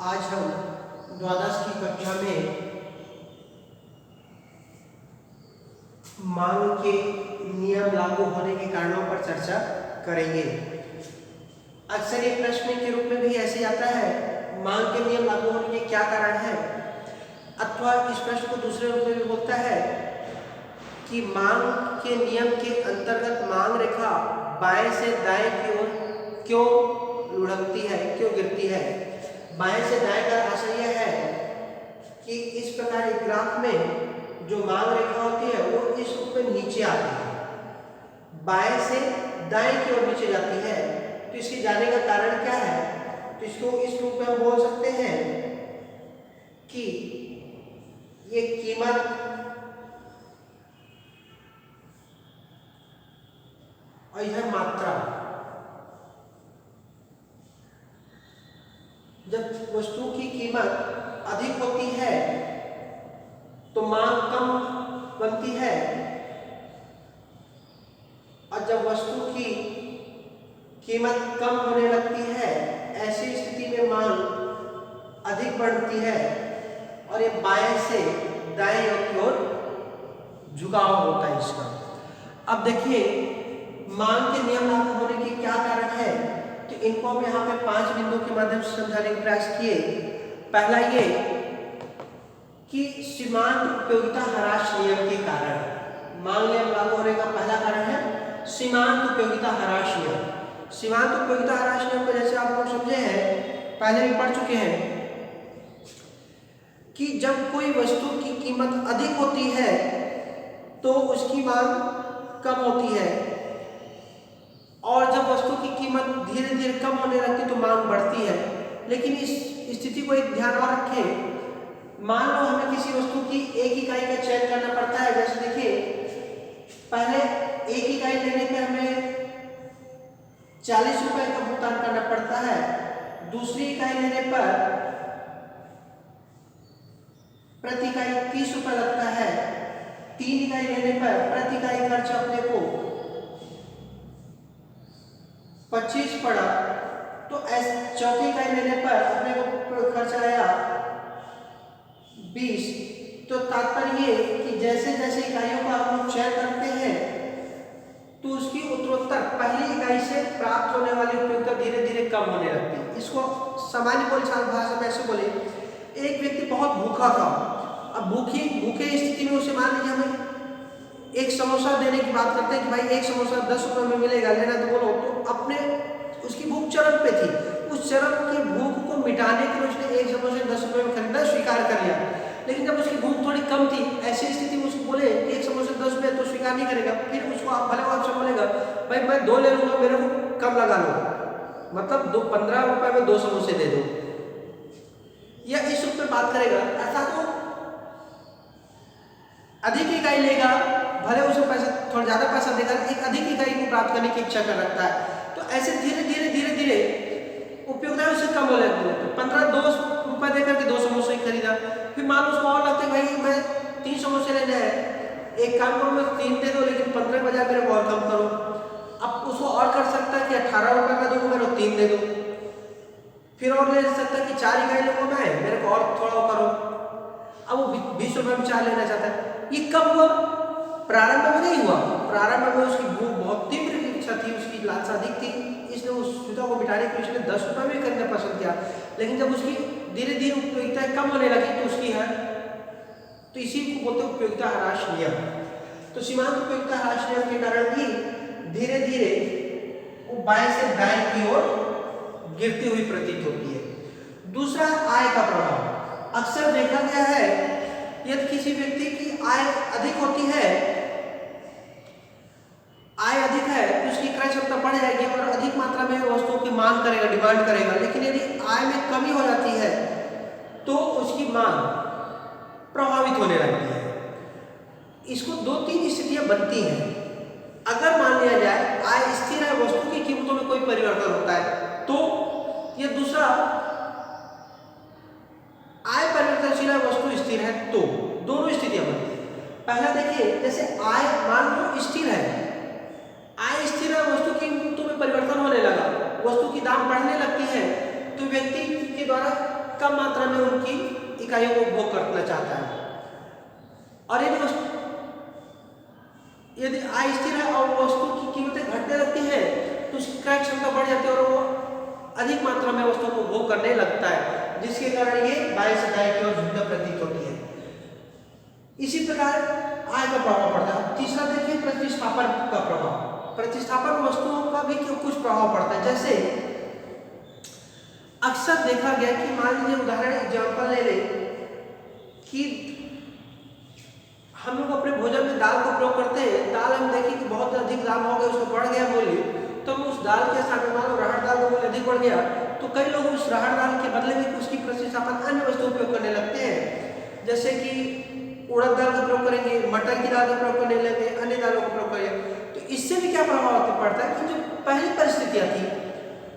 आज हम द्वादश की कक्षा में मांग के नियम लागू होने के कारणों पर चर्चा करेंगे। अक्सर ये प्रश्न के रूप में भी ऐसे आता है, मांग के नियम लागू होने के क्या कारण है, अथवा इस प्रश्न को दूसरे रूप में भी बोलता है कि मांग के नियम के अंतर्गत मांग रेखा बाएं से दाएं की ओर क्यों लुढ़कती है, क्यों गिरती है। बाएं से दाएं का आशय यह है कि इस प्रकार एक ग्राफ में जो मांग रेखा होती है वो इस रूप में नीचे आती है, बाएं से दाएं की ओर नीचे जाती है। तो इसके जाने का कारण क्या है? तो इसको इस रूप में हम बोल सकते हैं कि ये कीमत और यह मात्रा, जब वस्तु की कीमत अधिक होती है तो मांग कम बनती है, और जब वस्तु की कीमत कम होने लगती है ऐसी स्थिति में मांग अधिक बढ़ती है, और ये बाएं से दाएं की ओर झुकाव होता है इसका। अब देखिए मांग के नियम लागू होने के क्या कारण है, तो इनको हम यहाँ पे 5 बिंदुओं के माध्यम से समझाने का प्रयास किए। पहला ये कि सीमांत उपयोगिता ह्रास नियम के कारण मांग नियम लागू होने का पहला कारण है सीमांत उपयोगिता ह्रास नियम। सीमांत उपयोगिता ह्रास नियम को जैसे आप लोग समझे हैं, पहले भी पढ़ चुके हैं कि जब कोई वस्तु की कीमत अधिक होती है तो उसकी मांग कम होती है, और जब वस्तु की कीमत धीरे धीरे कम होने लगती तो मांग बढ़ती है। लेकिन इस स्थिति को एक ध्यान और रखें, मान लो हमें किसी वस्तु की एक इकाई का चयन करना पड़ता है। जैसे देखिए पहले एक इकाई लेने पे हमें 40 रुपए का भुगतान करना पड़ता है, दूसरी इकाई लेने पर प्रति इकाई 30 रुपए लगता है, 3 इकाई लेने पर प्रति इकाई खर्च अपने को 25 पड़ा, तो चौथी इकाई लेने पर अपने को खर्च आया 20। तो तात्पर्य ये कि जैसे जैसे इकाइयों का हम लोग चयन करते हैं तो उसकी उत्तरोत्तर पहली इकाई से प्राप्त होने वाली उपयोगिता धीरे धीरे कम होने लगती है। इसको सामान्य बोलचाल भाषा में ऐसे बोले, एक व्यक्ति बहुत भूखा था, अब भूखे स्थिति में उसे मान लीजिए हमें एक समोसा देने की बात करते हैं कि भाई एक समोसा 10 रुपए में मिलेगा, लेना तो बोलो, तो अपने उसकी भूख चरम पे थी, उस चरम की भूख को मिटाने के लिए उसने एक समोसे 10 रुपए में खरीदना स्वीकार कर लिया। लेकिन जब उसकी भूख थोड़ी कम थी, ऐसी स्थिति में उसको बोले एक समोसे 10 रुपए, तो स्वीकार नहीं करेगा। फिर उसको आप भले आपसे बोलेगा भाई मैं 2 ले लूंगा, मेरे को कम लगा लो, मतलब 15 रुपए में 2 समोसे दे दो, या इस रूप में बात करेगा। अर्थात वो अधिक इकाई लेगा, भले उसे पैसा थोड़ा ज्यादा पैसा देगा, एक अधिक इकाई को प्राप्त करने की इच्छा कर रखता है। तो ऐसे धीरे धीरे धीरे धीरे उपयोगिता उससे कम होने लगती है। 2 रुपए देकर के 2 समोसे खरीदा, फिर मान उसको और लगता है भाई मैं 3 समोसे लेने हैं, एक काम करो मैं 3 दे दो, लेकिन 15 बजाय मेरे को और कम करो। अब उसको और कर सकता है कि 18 रुपए में दूंगा, मेरे को 3 दे दो, फिर और ले सकता है कि 4 इकाई लूंगा मैं, मेरे को और थोड़ा करो। अब वो 20 रुपए में 4 लेना चाहता है। ये कब हुआ? प्रारंभ में नहीं हुआ। प्रारंभ में उसकी भूख बहुत तीव्र इच्छा थी, उसकी लालसा अधिक थी, इसलिए उस सुविधा को मिटाने के लिए उसने 10 रुपए में खरीदना पसंद किया। लेकिन जब उसकी धीरे धीरे उपयोगिता कम होने लगी तो उसकी है, तो इसी को बोलते हैं उपयोगिता ह्रास नियम। तो सीमांत उपयोगिता ह्रास नियम के कारण भी धीरे धीरे वो बाएं से दाएं की ओर गिरती हुई प्रतीत होती है। दूसरा, आय का प्रभाव। अक्सर देखा गया है यदि किसी व्यक्ति की आय अधिक होती है, आय अधिक है तो उसकी क्रय क्षमता बढ़ जाएगी और अधिक मात्रा में वस्तुओं की मांग करेगा, डिमांड करेगा। लेकिन यदि आय में कमी हो जाती है तो उसकी मांग प्रभावित होने लगती है। इसको 2-3 स्थितियां बनती हैं। अगर मान लिया जाए आय स्थिर है, वस्तु की कीमतों में कोई परिवर्तन होता है, तो यह दूसरा आय परिवर्तनशील है, वस्तु स्थिर है, तो दोनों स्थितियां बनती है। पहला देखिए, जैसे आय मान लो स्थिर है, आय स्थिर है, वस्तु की कीमतों में परिवर्तन होने लगा, वस्तु की दाम बढ़ने लगती है, तो व्यक्ति के द्वारा कम मात्रा में उनकी इकाइयों को उपभोग करना चाहता है। और यदि आय स्थिर है और वस्तु की कीमतें घटने लगती है तो उसकी क्रय क्षमता बढ़ जाती है और वो अधिक मात्रा में वस्तु को उपभोग करने लगता है, जिसके कारण ये बाह्य से दाएं की ओर झुकना प्रतीत होती है। इसी प्रकार आय का प्रभाव पड़ता है। तीसरा देखिए प्रतिस्थापन का प्रभाव। प्रतिस्थापन वस्तुओं का भी कुछ प्रभाव पड़ता है। जैसे अक्सर देखा गया कि मान लीजिए उदाहरण एग्जाम्पल ले लें कि हम लोग अपने भोजन में दाल का प्रयोग करते हैं। दाल हम देखें कि बहुत अधिक दाम हो गया, उसको बढ़ गया मूल्य, तो हम उस दाल के साथ मान लो अरहर दाल का मूल्य अधिक बढ़ गया तो कई लोग उस अरहर दाल के बदले में उसकी प्रतिस्थापन अन्य वस्तु उपयोग करने लगते हैं। जैसे कि उड़द दाल का प्रयोग करेंगे, मटर की दाल का प्रयोग करने लगे, अन्य दालों का प्रयोग करेंगे। तो इससे भी क्या प्रभाव पड़ता है कि जो पहली परिस्थितियाँ थी,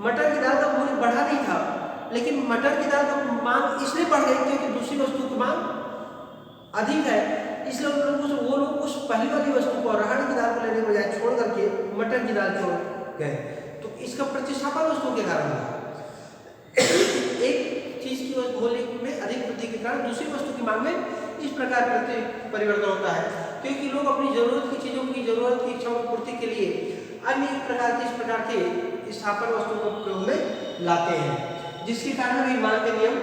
मटर की दाल का मूल्य बढ़ा नहीं था, लेकिन मटर की दाल का मांग इसलिए बढ़ गई क्योंकि दूसरी वस्तु की मांग अधिक है, इसलिए वो लोग उस पहली वाली वस्तु को अरहर की दाल को लेने के बजाय छोड़ करके मटर की दाल की ओर गए। तो इसका प्रतिस्थापन वस्तुओं के कारण हुआ। एक चीज की मूल्य में अधिक वृद्धि के कारण दूसरी वस्तु की मांग में इस प्रकार परिवर्तन होता है, क्योंकि लोग अपनी जरूरत की चीजों की जरूरत की इच्छाओं की पूर्ति के लिए अन्य प्रकार के इस प्रकार के स्थापन वस्तुओं को प्रयोग में लाते हैं, जिसके कारण भी मांग के नियम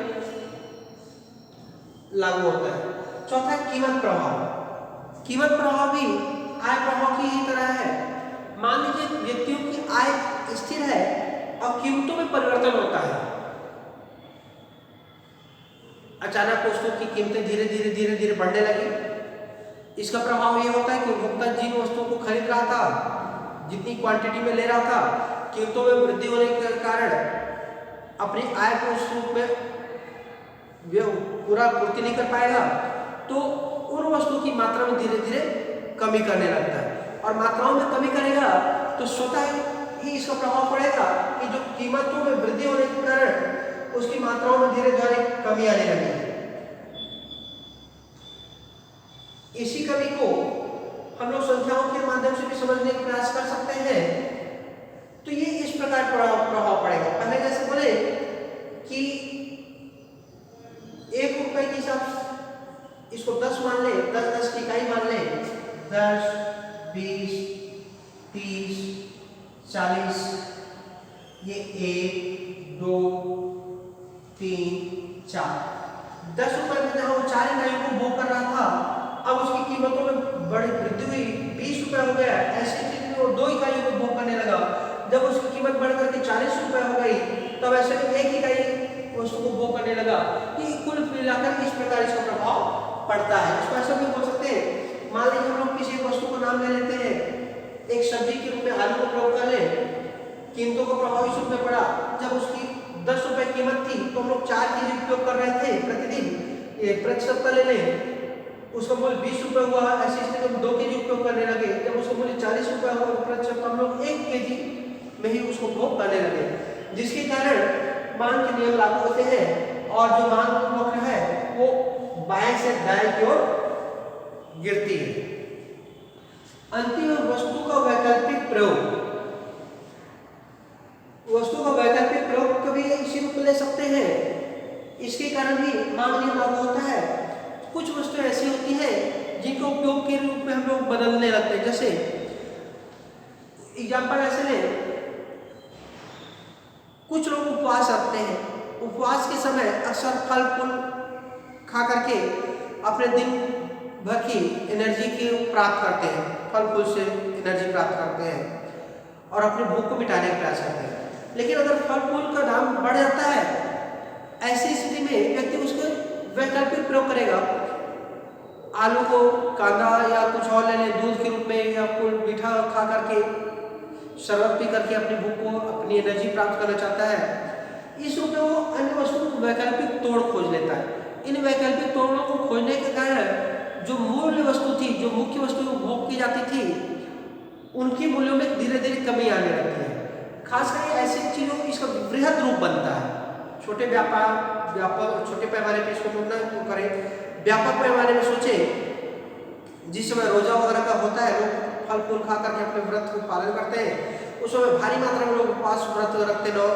लागू होता है। चौथा कीमत प्रभाव। कीमत प्रभाव भी आय प्रभाव की ही तरह है। मान लीजिए व्यक्तियों की आय स्थिर है और कीमतों में परिवर्तन होता है। अचानक वस्तुओं की कीमतें धीरे धीरे बढ़ने लगी। इसका प्रभाव ये होता है कि उपभोक्ता जिन वस्तुओं को खरीद रहा था, जितनी क्वांटिटी में ले रहा था, कीमतों में वृद्धि होने के कारण अपनी आय को उस रूप में पूरा पूर्ति नहीं कर पाएगा, तो उन वस्तुओं की मात्रा में धीरे धीरे कमी करने लगता है। और मात्राओं में कमी करेगा तो स्वतः ही इसका प्रभाव पड़ेगा कि जो कीमतों में वृद्धि होने के कारण उसकी मात्राओं में धीरे धीरे कमी आने लगेगी। इसी कमी को हम लोग संख्याओं के माध्यम से भी समझने का प्रयास कर सकते हैं। तो ये इस प्रकार प्रभाव पड़ेगा। पहले जैसे बोले कि 1 रुपए के हिसाब से इसको 10 मान ले, 10 की इकाई मान ले, 10, 20, 30, 40, ये 1, 2, 3, 4। 10 रुपए में जहाँ वो 4 इकाइयों को भोग कर रहा था, अब उसकी कीमतों में बड़ी वृद्धि हुई, 20 रुपए हो गया। ऐसी स्थिति में वो 2 इकाइयों को भोग करने लगा। जब उसकी कीमत बढ़ करके 40 रुपए हो गई, तब ऐसे में 1 इकाई वस्तु को भोग करने लगा। कि कुल मिलाकर इस प्रकार इसका प्रभाव पड़ता है। इसको ऐसा भी बोल सकते हैं, मान लीजिए हम लोग किसी वस्तु का नाम ले लेते हैं, एक सब्जी के रूप में आलू का प्रयोग कर ले, कीमतों का प्रभाव इस रूप में पड़ा। जब उसकी 10 रुपए कीमत थी तो हम लोग 4 केजी उपयोग कर रहे थे प्रतिदिन, ये प्रति सप्ताह ले लें, उसका मूल्य 20 रुपए हुआ। ऐसी स्थिति में 2 केजी उपयोग करने लगे। जब उसका मूल्य 40 रुपए हुआ प्रति सप्ताह, हम लोग 1 केजी में ही उसको उपयोग करने लगे, जिसके कारण मांग के नियम लागू होते हैं और जो मांग वक्र है वो बाएं से दाएं की ओर गिरती है। अंतिम वस्तु का वैकल्पिक प्रयोग। वस्तु का वैकल्पिक प्रयोग कभी इसी रूप में ले सकते हैं। इसके कारण भी मांग नियम लागू होता है। कुछ वस्तुएं ऐसी होती हैं जिनका उपयोग के रूप में हम लोग बदलने लगते हैं। जैसे एग्जाम्पल ऐसे लें, कुछ लोग उपवास रखते हैं। उपवास के समय अक्सर फल फूल खा करके अपने दिन भर की एनर्जी की प्राप्त करते हैं, फल फूल से एनर्जी प्राप्त करते हैं और अपनी भूख को मिटाने का प्रयास करते हैं। लेकिन अगर फल फूल का दाम बढ़ जाता है, ऐसी स्थिति में व्यक्ति उसके वैकल्पिक प्रयोग करेगा। आलू को कांदा या कुछ और ले लें दूध के रूप में, या कोई मीठा खा करके शरबत पी करके अपनी भूख को, अपनी एनर्जी प्राप्त करना चाहता है। इस रूप में वो अन्य वस्तुओं को वैकल्पिक तोड़ खोज लेता है। इन वैकल्पिक तोड़ों को खोजने के कारण जो मूल्य वस्तु थी, जो मुख्य वस्तु उपभोग की जाती थी, उनके मूल्यों में धीरे धीरे कमी आने लगती है। खासकर ऐसी चीजों को इसका वृहद रूप बनता है। छोटे छोटे पैमाने पर इसको न करें, व्यापक पैमाने में सोचे। जिस समय रोजा वगैरह का होता है, लोग फल फूल खा करके अपने व्रत को पालन करते हैं, उस समय भारी मात्रा में लोग उपवास व्रत रखते हैं, 9